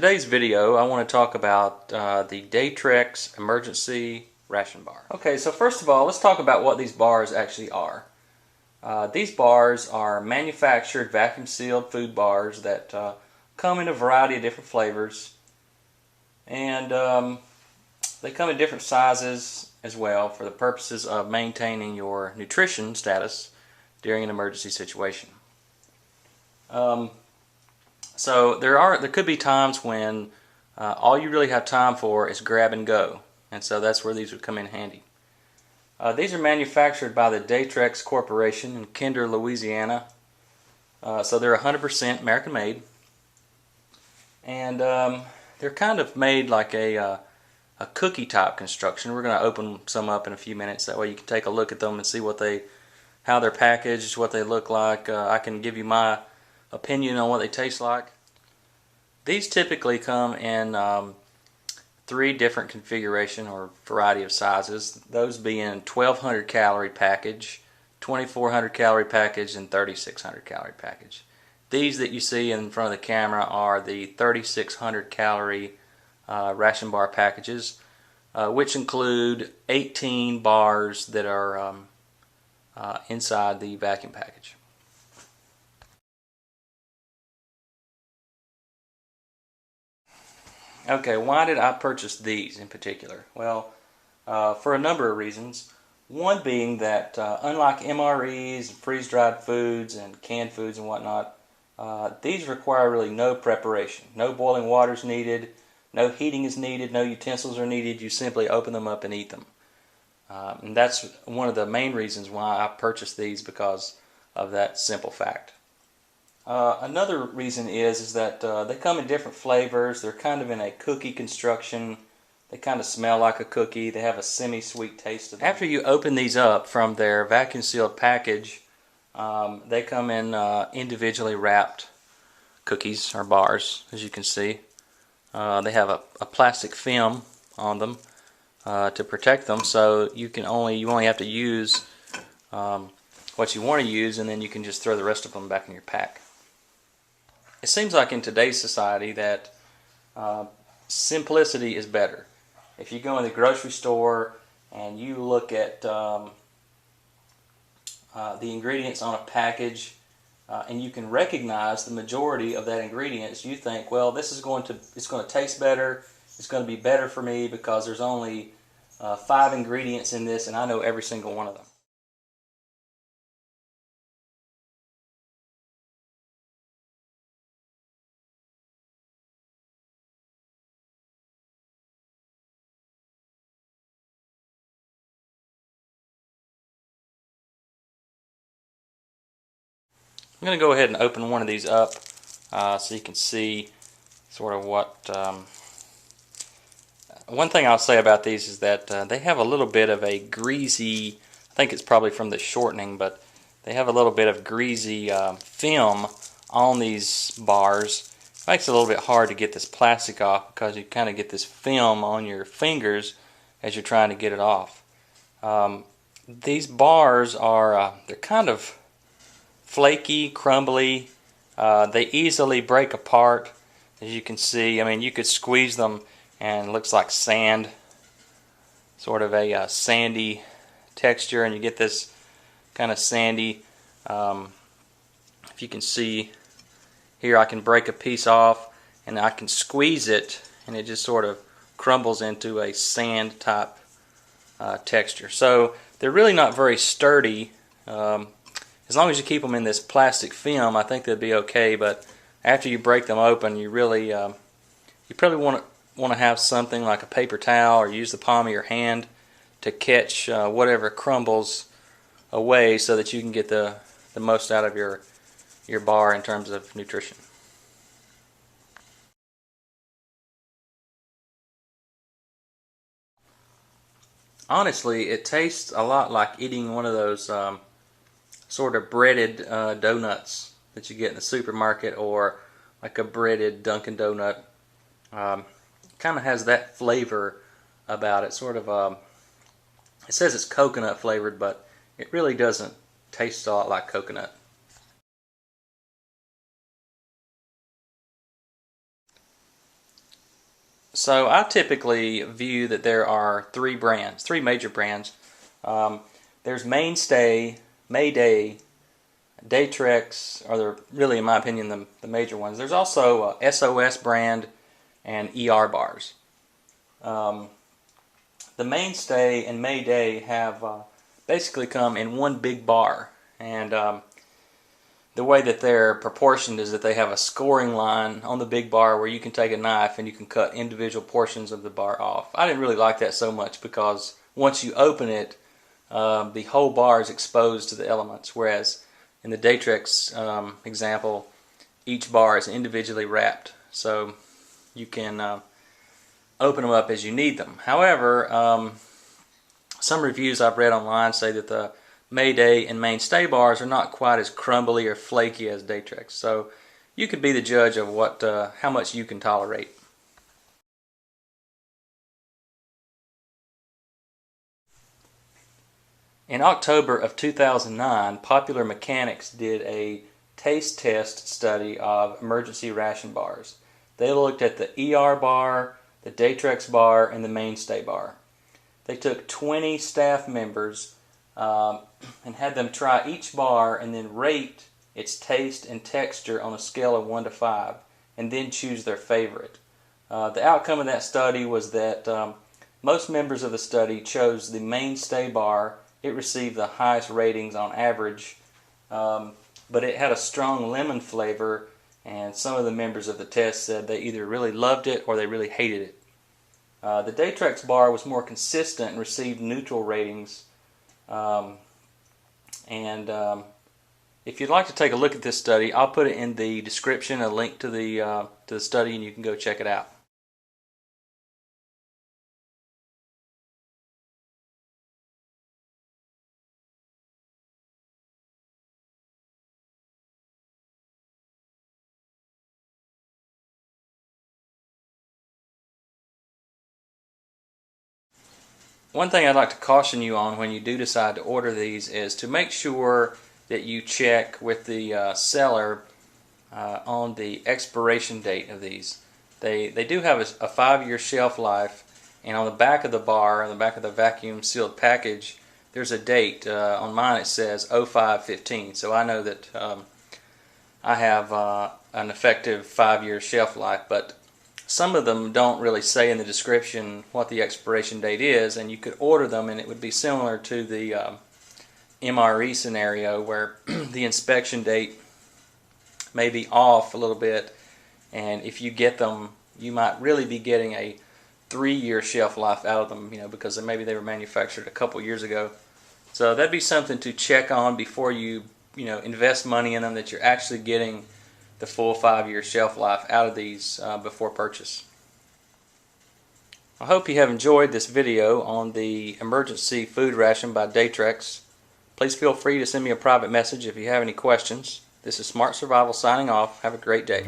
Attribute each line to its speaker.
Speaker 1: today's video, I want to talk about the Datrex emergency ration bar. Okay, so first of all, let's talk about what these bars actually are. These bars are manufactured vacuum sealed food bars that come in a variety of different flavors, and they come in different sizes as well for the purposes of maintaining your nutrition status during an emergency situation. So there could be times when all you really have time for is grab and go, and so that's where these would come in handy. These are manufactured by the Datrex Corporation in Kinder, Louisiana. So they're 100% American made, and they're kind of made like a cookie type construction. We're going to open some up in a few minutes. That way you can take a look at them and see how they're packaged, what they look like. I can give you my opinion on what they taste like. These typically come in 3 different configuration or variety of sizes. Those being 1200 calorie package, 2400 calorie package, and 3600 calorie package. These that you see in front of the camera are the 3600 calorie ration bar packages, which include 18 bars that are inside the vacuum package. Okay, why did I purchase these in particular? Well, for a number of reasons. One being that unlike MREs, freeze-dried foods, and canned foods and whatnot, these require really no preparation. No boiling water is needed, no heating is needed, no utensils are needed. You simply open them up and eat them. And that's one of the main reasons why I purchased these, because of that simple fact. Another reason is that they come in different flavors. They're kind of in a cookie construction. They kind of smell like a cookie. They have a semi-sweet taste to them. After you open these up from their vacuum sealed package, they come in individually wrapped cookies or bars, as you can see. They have a plastic film on them to protect them, so you only have to use what you want to use, and then you can just throw the rest of them back in your pack. It seems like in today's society that simplicity is better. If you go in the grocery store and you look at the ingredients on a package and you can recognize the majority of that ingredients, you think, well, it's going to taste better, it's going to be better for me because there's only 5 ingredients in this and I know every single one of them. I'm going to go ahead and open one of these up so you can see sort of what... One thing I'll say about these is that they have a little bit of a greasy, I think it's probably from the shortening, but they have a little bit of greasy film on these bars. It makes it a little bit hard to get this plastic off because you kind of get this film on your fingers as you're trying to get it off. These bars are, they're kind of flaky, crumbly. They easily break apart, as you can see. I mean, you could squeeze them and it looks like sand, sort of a sandy texture, and you get this kind of sandy, if you can see here, I can break a piece off and I can squeeze it and it just sort of crumbles into a sand type texture. So they're really not very sturdy. As long as you keep them in this plastic film, I think they'll be okay, but after you break them open, you really you probably want to have something like a paper towel or use the palm of your hand to catch whatever crumbles away so that you can get the most out of your bar in terms of nutrition. Honestly, it tastes a lot like eating one of those sort of breaded donuts that you get in the supermarket, or like a breaded Dunkin' Donut. Kind of has that flavor about it. Sort of, it says it's coconut flavored, but it really doesn't taste a lot like coconut. So I typically view that there are three major brands. There's Mainstay, Mayday, Datrex, are really, in my opinion, the major ones. There's also SOS brand and ER bars. The Mainstay and Mayday have basically come in one big bar, and the way that they're proportioned is that they have a scoring line on the big bar where you can take a knife and you can cut individual portions of the bar off. I didn't really like that so much because once you open it, the whole bar is exposed to the elements, whereas in the Datrex example, each bar is individually wrapped, so you can open them up as you need them. However, some reviews I've read online say that the Mayday and Mainstay bars are not quite as crumbly or flaky as Datrex, so you could be the judge of how much you can tolerate. In October of 2009, Popular Mechanics did a taste test study of emergency ration bars. They looked at the ER bar, the Datrex bar, and the Mainstay bar. They took 20 staff members and had them try each bar and then rate its taste and texture on a scale of 1 to 5 and then choose their favorite. The outcome of that study was that most members of the study chose the Mainstay bar. It received the highest ratings on average, but it had a strong lemon flavor, and some of the members of the test said they either really loved it or they really hated it. The Datrex bar was more consistent and received neutral ratings. If you'd like to take a look at this study, I'll put it in the description, a link to the study, and you can go check it out. One thing I'd like to caution you on when you do decide to order these is to make sure that you check with the seller on the expiration date of these. They do have a 5-year shelf life, and on the back of the bar, on the back of the vacuum sealed package, there's a date. On mine it says 0515, so I know that I have an effective 5-year shelf life, but some of them don't really say in the description what the expiration date is, and you could order them and it would be similar to the MRE scenario where the inspection date may be off a little bit, and if you get them, you might really be getting a 3-year shelf life out of them, because maybe they were manufactured a couple years ago. So that'd be something to check on before you invest money in them, that you're actually getting the full 5-year shelf life out of these before purchase. I hope you have enjoyed this video on the emergency food ration by Datrex. Please feel free to send me a private message if you have any questions. This is Smart Survival signing off. Have a great day.